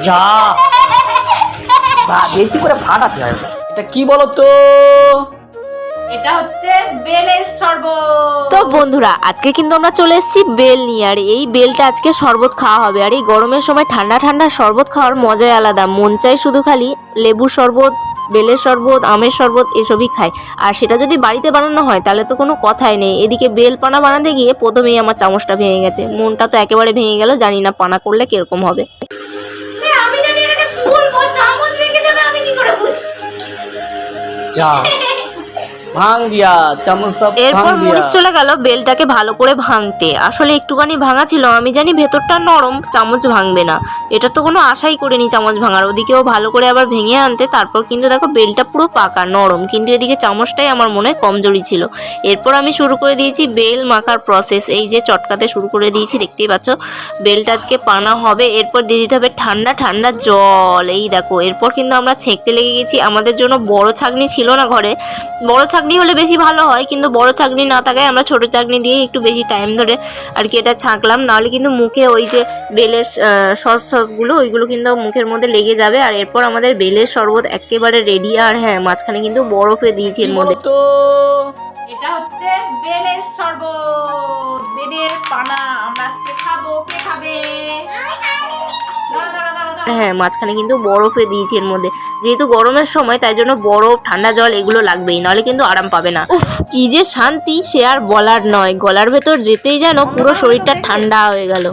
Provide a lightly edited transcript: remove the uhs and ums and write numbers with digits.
যা বেশি করে ফাটাতে হয়। এটা কি বলো তো? এটা হচ্ছে বেলের শরবত। তো বন্ধুরা আজকে কিন্তু আমরা চলে এসেছি বেল নিয়ে, আর এই বেলটা আজকে শরবত খাওয়া হবে। আর এই গরমের সময় ঠান্ডা ঠান্ডা শরবত খাওয়ার মজাই আলাদা। মন চাই শুধু খালি লেবুর শরবত, বেলের শরবত, আমের শরবত এসবই খায়। আর সেটা যদি বাড়িতে বানানো হয় তাহলে তো কোনো কথাই নেই। এদিকে বেল পানা বানাতে গিয়ে প্রথমেই আমার চামচটা ভেঙে গেছে, মনটা তো একেবারে ভেঙে গেল। জানি না পানা করলে কিরকম হবে। আমি জানি এটাকে তুলবো, চামচ ভেঙে যাবে, আমি কি করে বুঝবো? যা ভাঙ দিয়া চামচ সব এরপর ভাঙ দিয়া। মরিচ চলে গেল বেলটাকে ভালো করে ভাঙতে। আসলে একটুখানি ভাঙা ছিল, আমি জানি ভেতরটা নরম, চামচ ভাঙবে না, এটা তো কোনো আশাই করিনি চামচ ভাঙার। ওদিকেও ভালো করে আবার ভেঙে আনতে, তারপর কিন্তু দেখো বেলটা পুরো পাকা নরম, কিন্তু এদিকে চামচটাই আমার মনে হয় কমজোরি ছিল। এরপর আমি শুরু করে দিয়েছি বেল মাখার প্রসেস। এই যে চটকাতে শুরু করে দিয়েছি, দেখতেই পাচ্ছ বেলটা আজকে পানা হবে। এরপর দিয়ে দিতে হবে ঠান্ডা ঠান্ডা জল। এই দেখো এরপর কিন্তু আমরা ছেঁকতে লেগে গেছি। আমাদের জন্য বড় ছাঁকনি ছিল না ঘরে, বড় ছাঁকনি হলে বেশি ভালো হয়, কিন্তু বড় ছাঁকনি না থাকায় আমরা ছোট ছাঁকনি দিয়ে একটু বেশি টাইম ধরে আর কি এটা ছাঁকলাম। নাহলে কিন্তু মুখে ওই যে বেলের সসগুলো ওইগুলো কিন্তু মুখের মধ্যে লেগে যাবে। আর এরপর আমাদের বেলের শরবত একেবারে রেডি। আর হ্যাঁ, মাঝখানে কিন্তু বরফে দিয়েছি এর মধ্যে। তো এটা হচ্ছে বেলের শরবত, বেলের পানা। আমরা আজকে খাবো, কে খাবে? দাঁড়া, দাঁড়া, দাঁড়া, দাঁড়া। হ্যাঁ, মাঝখানে কিন্তু বরফে দিয়েছি এর মধ্যে। যেহেতু গরমের সময় তাই জন্য বরফ, ঠান্ডা জল এগুলো লাগবেই, নাহলে কিন্তু আরাম পাবে না। উফ, কি যে শান্তি সে আর বলার নয়। গলার ভেতর যেতেই যেন পুরো শরীরটা ঠান্ডা হয়ে গেল।